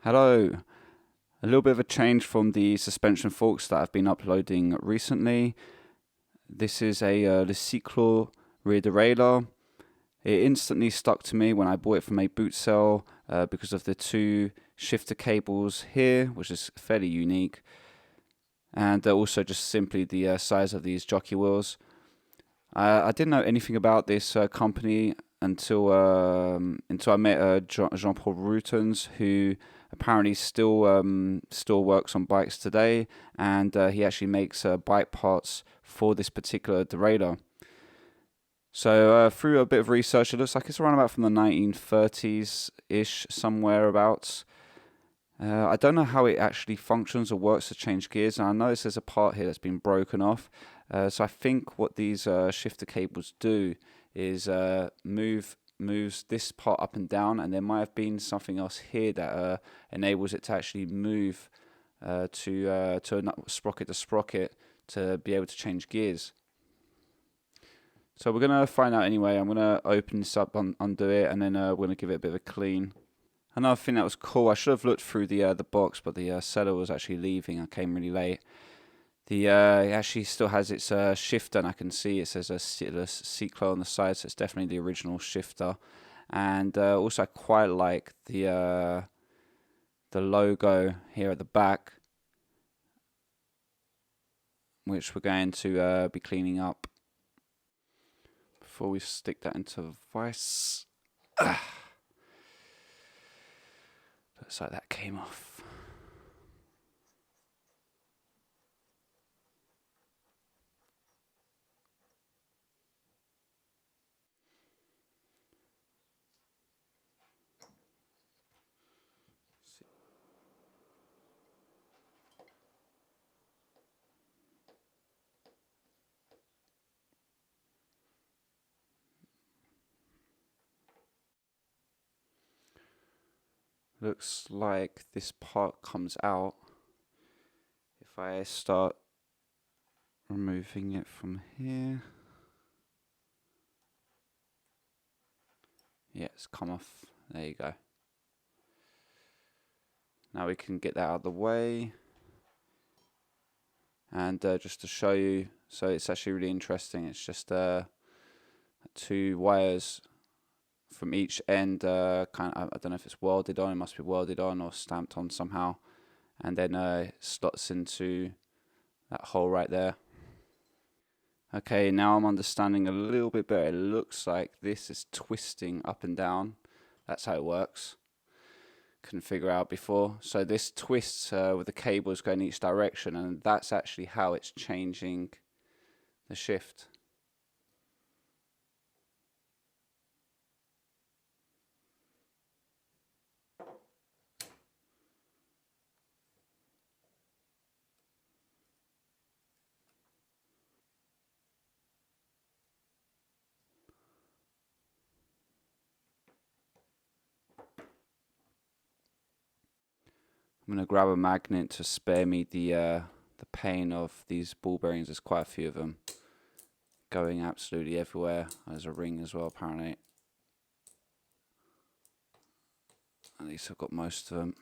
Hello. A little bit of a change from the suspension forks that I've been uploading recently. This is the cyclo rear derailleur. It instantly stuck to me when I bought it from a boot sale because of the two shifter cables here, which is fairly unique, and also just simply the size of these jockey wheels. I didn't know anything about this company until I met Jean-Paul Routens, who apparently still works on bikes today, and he actually makes bike parts for this particular derailleur. So through a bit of research, it looks like it's around about from the 1930s-ish, somewhere abouts. I don't know how it actually functions or works to change gears, and I notice there's a part here that's been broken off. So I think what these shifter cables do is moves this part up and down, and there might have been something else here that enables it to actually move to sprocket to sprocket to be able to change gears. So we're gonna find out anyway. I'm gonna open this up, undo it, and then we're gonna give it a bit of a clean. Another thing that was cool, I should have looked through the box, but the seller was actually leaving. I came really late. It actually still has its shifter, and I can see it says a cyclo on the side, so it's definitely the original shifter. And also, I quite like the logo here at the back, which we're going to be cleaning up before we stick that into the vise. Looks like that came off. Looks like this part comes out if I start removing it from here. Yeah, it's come off. There you go. Now we can get that out of the way. And just to show you, so it's actually really interesting. It's just two wires from each end. I don't know if it's welded on. It must be welded on or stamped on somehow. And then it slots into that hole right there. Okay, now I'm understanding a little bit better. It looks like this is twisting up and down. That's how it works. Couldn't figure out before. So this twists with the cables going each direction, and that's actually how it's changing the shift. I'm going to grab a magnet to spare me the pain of these ball bearings. There's quite a few of them going absolutely everywhere. There's a ring as well, apparently. At least I've got most of them.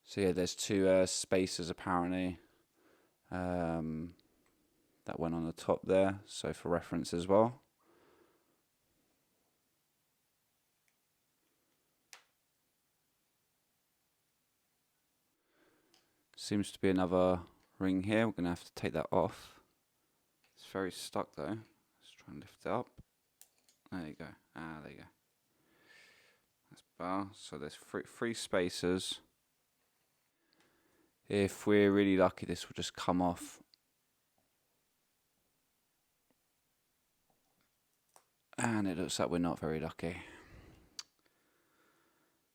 So yeah, there's two spacers apparently that went on the top there, so for reference as well. Seems to be another ring here. We're going to have to take that off. It's very stuck though. Let's try and lift it up. There you go. There you go. That's bar. So there's three spacers. If we're really lucky, this will just come off. And it looks like we're not very lucky.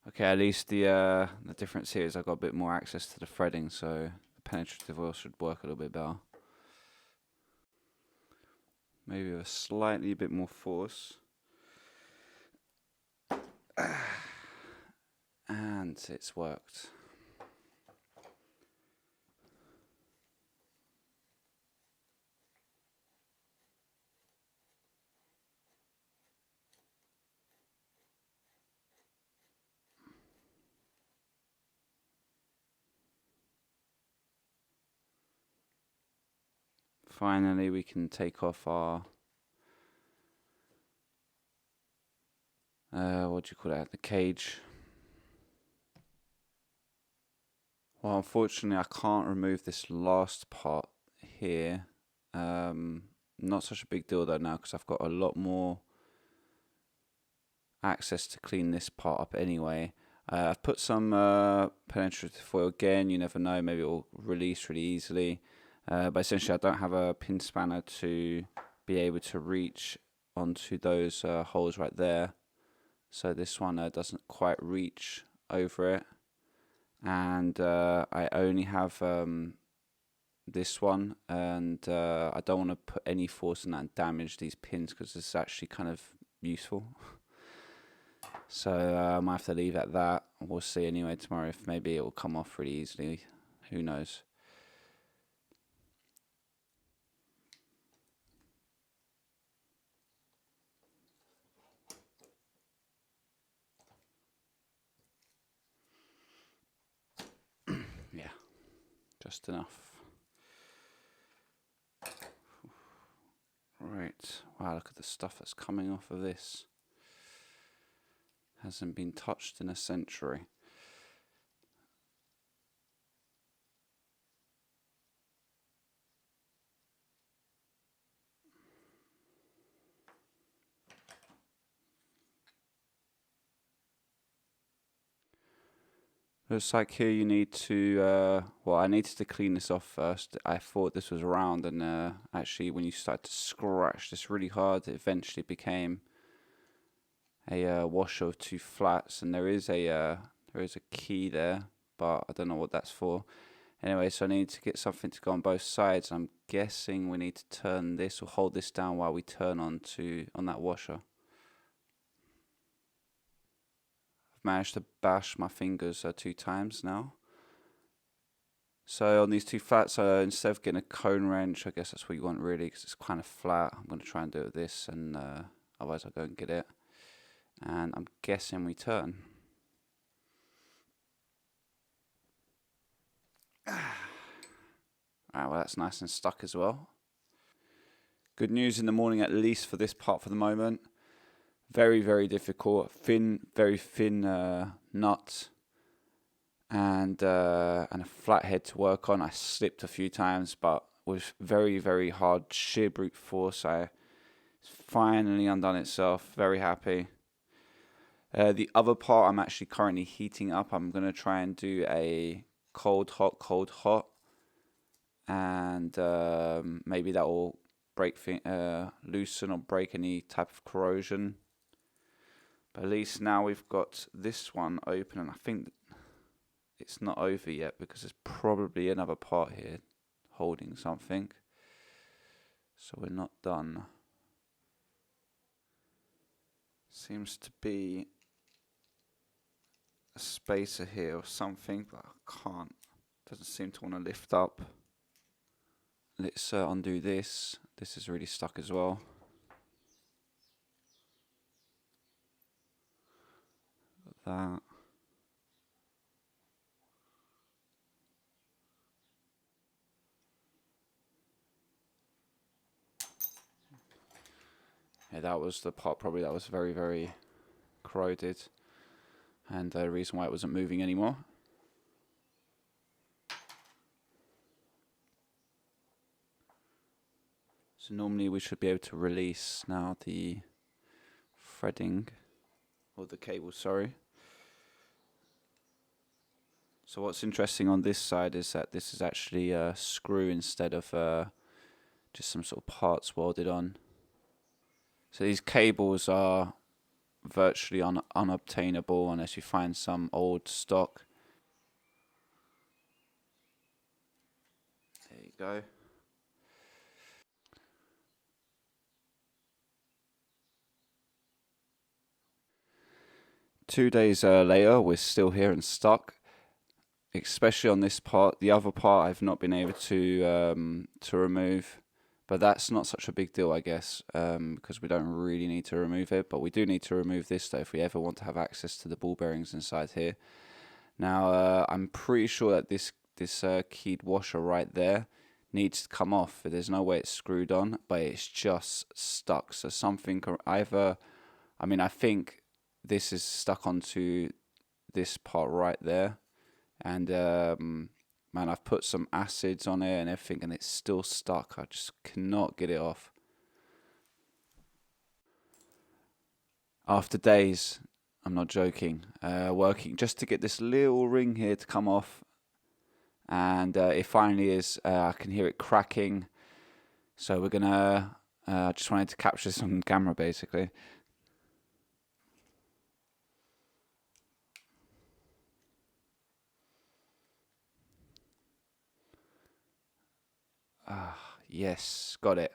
Okay, at least the difference here is I've got a bit more access to the threading, so the penetrative oil should work a little bit better. Maybe with a slightly bit more force. And it's worked. finally we can take off our what do you call that, the cage. Well, unfortunately I can't remove this last part here. Not such a big deal though now, because I've got a lot more access to clean this part up anyway. I've put some penetrative foil again, you never know, maybe it will release really easily. But essentially I don't have a pin spanner to be able to reach onto those holes right there. So this one doesn't quite reach over it. And I only have this one, and I don't want to put any force on that and damage these pins, because it's actually kind of useful. So I might have to leave it at that. We'll see anyway tomorrow if maybe it will come off really easily. Who knows? Yeah, just enough. Right, wow, look at the stuff that's coming off of this. Hasn't been touched in a century. Looks like here you need to, well, I needed to clean this off first. I thought this was round, and actually when you start to scratch this really hard, it eventually became a washer of two flats, and there is a key there, but I don't know what that's for. Anyway, so I need to get something to go on both sides. I'm guessing we need to turn this or hold this down while we turn on that washer. Managed to bash my fingers 2 times now. So on these 2 flats, instead of getting a cone wrench, I guess that's what you want really, because it's kind of flat. I'm going to try and do it with this, and otherwise I'll go and get it. And I'm guessing we turn. Alright, well that's nice and stuck as well. Good news in the morning, at least for this part for the moment. Very, very difficult. Very thin nut, and a flat head to work on. I slipped a few times, but with very, very hard sheer brute force, it's finally undone itself. Very happy. The other part I'm actually currently heating up. I'm going to try and do a cold, hot, and maybe that will loosen or break any type of corrosion. But at least now we've got this one open, and I think it's not over yet because there's probably another part here holding something. So we're not done. Seems to be a spacer here or something, but I can't. Doesn't seem to want to lift up. Let's undo this. This is really stuck as well. That. Yeah, that was the part probably that was very, very corroded, and the reason why it wasn't moving anymore. So normally we should be able to release now the threading, or the cable, sorry. So what's interesting on this side is that this is actually a screw instead of just some sort of parts welded on. So these cables are virtually unobtainable unless you find some old stock. There you go. Two days later, we're still here and stuck, especially on this part. The other part I've not been able to remove, but that's not such a big deal, I guess, because we don't really need to remove it. But we do need to remove this though if we ever want to have access to the ball bearings inside here. Now I'm pretty sure that this keyed washer right there needs to come off. There's no way it's screwed on, but it's just stuck. So something either, I mean, I think this is stuck onto this part right there, and man, I've put some acids on it and everything, and it's still stuck. I just cannot get it off. After days, I'm not joking, working just to get this little ring here to come off, and it finally is. I can hear it cracking, so we're gonna just wanted to capture this on camera basically. Yes, got it.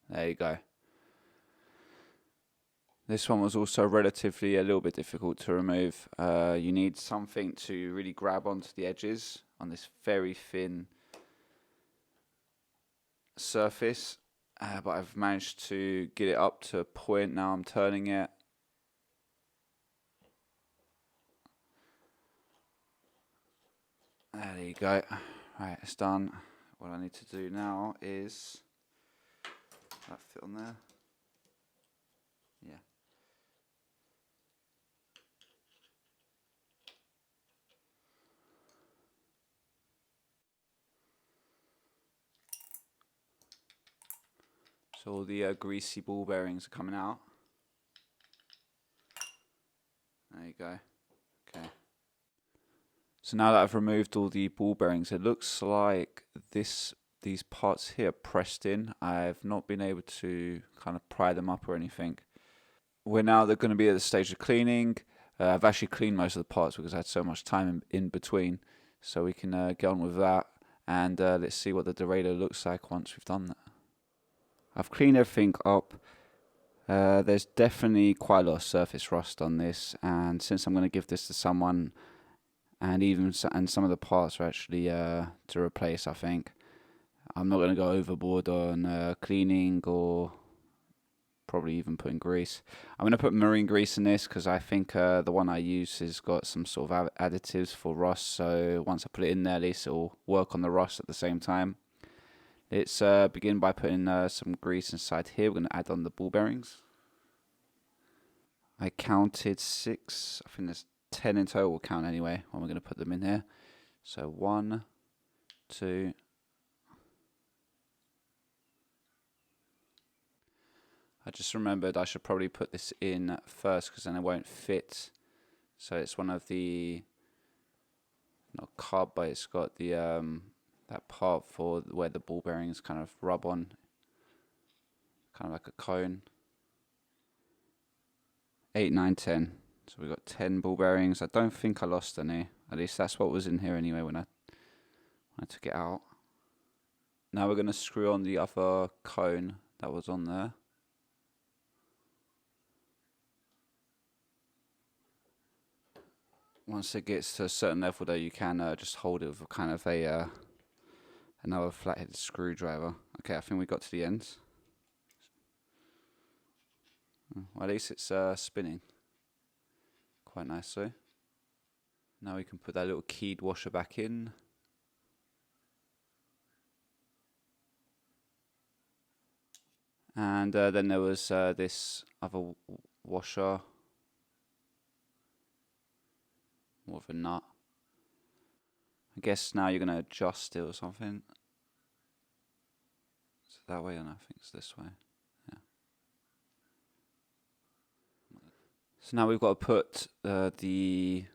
There you go. This one was also relatively a little bit difficult to remove. You need something to really grab onto the edges on this very thin surface, but I've managed to get it up to a point. Now I'm turning it. There you go. Right, it's done. What I need to do now is that fit on there. Yeah. So all the greasy ball bearings are coming out. There you go. Okay. So now that I've removed all the ball bearings, it looks like these parts here pressed in. I've not been able to kind of pry them up or anything. We're now going to be at the stage of cleaning. I've actually cleaned most of the parts because I had so much time in between. So we can get on with that, and let's see what the derailleur looks like once we've done that. I've cleaned everything up. There's definitely quite a lot of surface rust on this, and since I'm going to give this to someone, and some of the parts are actually to replace, I think I'm not going to go overboard on cleaning or probably even putting grease. I'm going to put marine grease in this because I think the one I use has got some sort of additives for rust, so once I put it in there, at least it'll work on the rust at the same time. Let's begin by putting some grease inside here. We're going to add on the ball bearings. I counted 6. I think there's 10 in total. We'll count anyway when we're going to put them in here. So 1, 2. I just remembered I should probably put this in first because then it won't fit. So it's one of the, not carb, but it's got the that part for where the ball bearings kind of rub on, kind of like a cone. 8, 9, 10. So we've got 10 ball bearings. I don't think I lost any. At least that's what was in here anyway when I took it out. Now we're going to screw on the other cone that was on there. Once it gets to a certain level though, you can just hold it with kind of a another flathead screwdriver. Okay, I think we got to the end. Well, at least it's spinning quite nicely. Now we can put that little keyed washer back in. And then there was this other washer, more of a nut. I guess now you're going to adjust it or something. Is it that way? And I think it's this way. Yeah. So now we've got to put the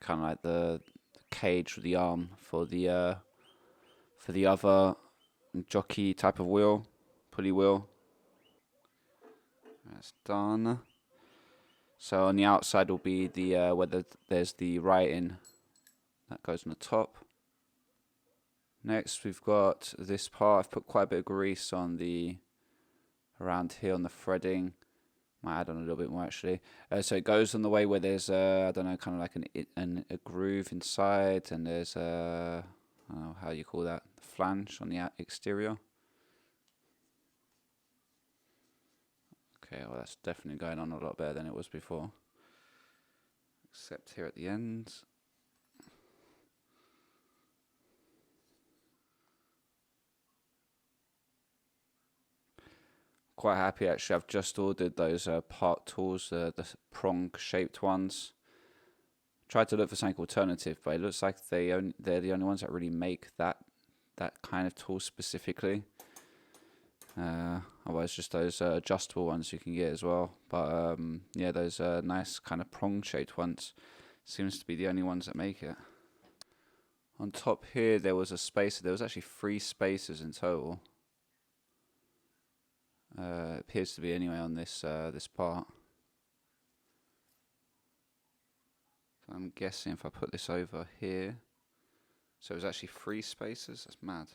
kind of like the cage with the arm for the other jockey type of wheel, pulley wheel. That's done. So on the outside will be the where there's the writing that goes on the top. Next we've got this part. I've put quite a bit of grease on the around here on the threading. Might add on a little bit more actually. So it goes on the way where there's I don't know, kind of like a groove inside, and there's I don't know how you call that, the flange on the exterior. Okay, well that's definitely going on a lot better than it was before. Except here at the end. quite happy actually. I've just ordered those part tools, the prong shaped ones. Tried to look for something alternative, but it looks like they're the only ones that really make that kind of tool specifically. Otherwise, just those adjustable ones you can get as well. But yeah, those nice kind of prong shaped ones seems to be the only ones that make it. On top here, there was a spacer. There was actually 3 spacers in total. It appears to be anyway on this this part. So I'm guessing if I put this over here, so it was actually 3 spacers. That's mad.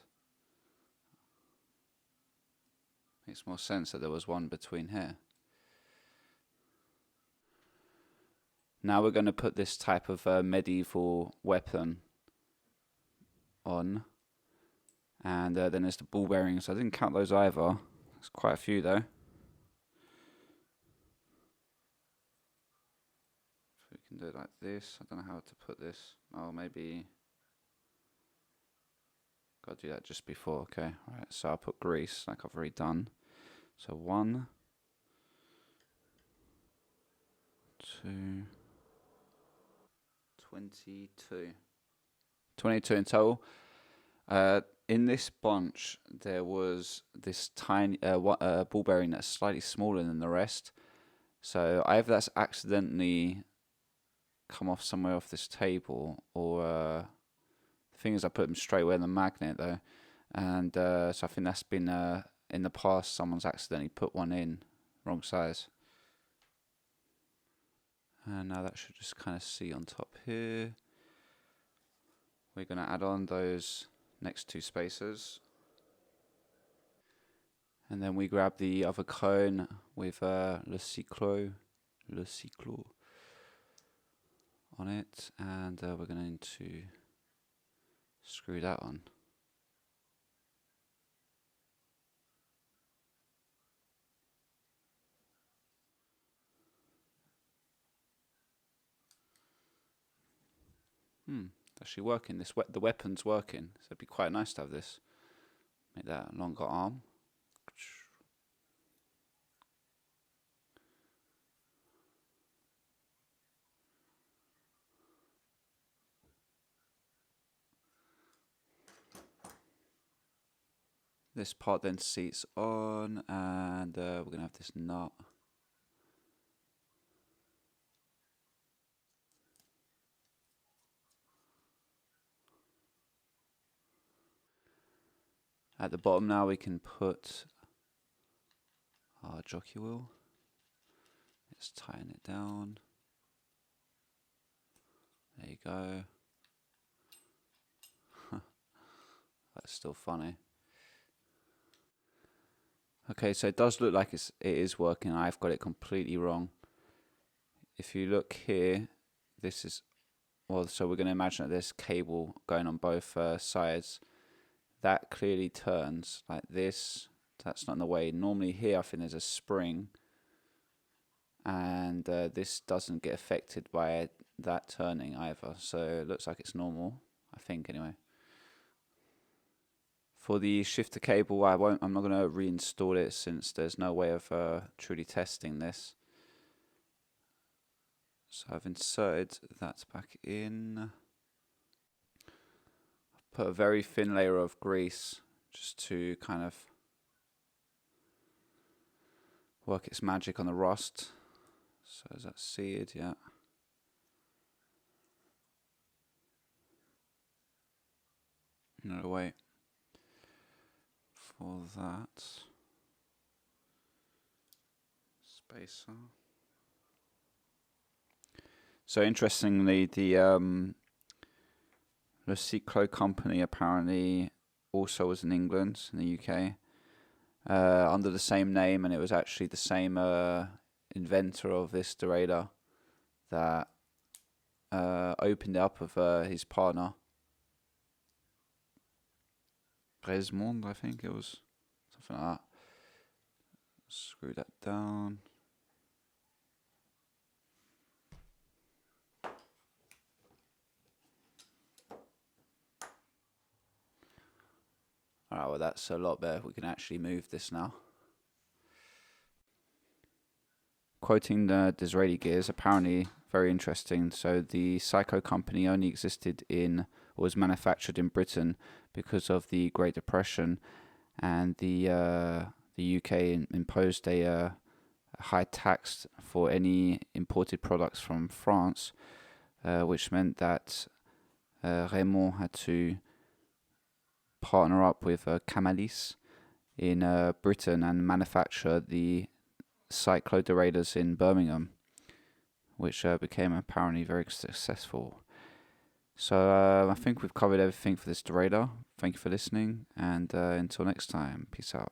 Makes more sense that there was one between here. Now we're going to put this type of medieval weapon on, and then there's the ball bearings. I didn't count those either. There's quite a few though. So we can do it like this. I don't know how to put this. Oh, maybe gotta do that just before. Okay, right. So I'll put grease like I've already done. So 1, 2, 22. 22 in total. In this bunch, there was this tiny ball bearing that's slightly smaller than the rest. So either that's accidentally come off somewhere off this table, or the thing is I put them straight away in the magnet though, and so I think that's been in the past someone's accidentally put one in wrong size. And now that should just kind of see on top here. We're going to add on those next 2 spacers, and then we grab the other cone with le cyclo on it, and we're going to screw that on. It's actually working. The weapon's working, so it'd be quite nice to have this. Make that a longer arm. This part then seats on, and we're going to have this nut. At the bottom now we can put our jockey wheel. Let's tighten it down. There you go. That's still funny. Okay, so it does look like it is working. I've got it completely wrong. If you look here, this is, well, so we're going to imagine that there's cable going on both sides. That clearly turns like this. That's not in the way. Normally here I think there's a spring, and this doesn't get affected by that turning either. So it looks like it's normal, I think anyway. For the shifter cable, I'm not going to reinstall it since there's no way of truly testing this. So I've inserted that back in. I've put a very thin layer of grease just to kind of work its magic on the rust. So is that seared? Yeah. No, wait. For that spacer. So interestingly, the cyclo company apparently also was in England, in the UK, under the same name, and it was actually the same inventor of this derailleur that opened it up with his partner. Dismantled, I think it was, something like that. Screw that down. Alright, well that's a lot better. We can actually move this now. quoting the Disraeli gears, apparently very interesting. So the cyclo company only existed was manufactured in Britain because of the Great Depression, and the UK imposed a high tax for any imported products from France, which meant that Raymond had to partner up with Camalis in Britain and manufacture the cyclo derailleurs in Birmingham, which became apparently very successful. So I think we've covered everything for this derailleur. Thank you for listening, and until next time, peace out.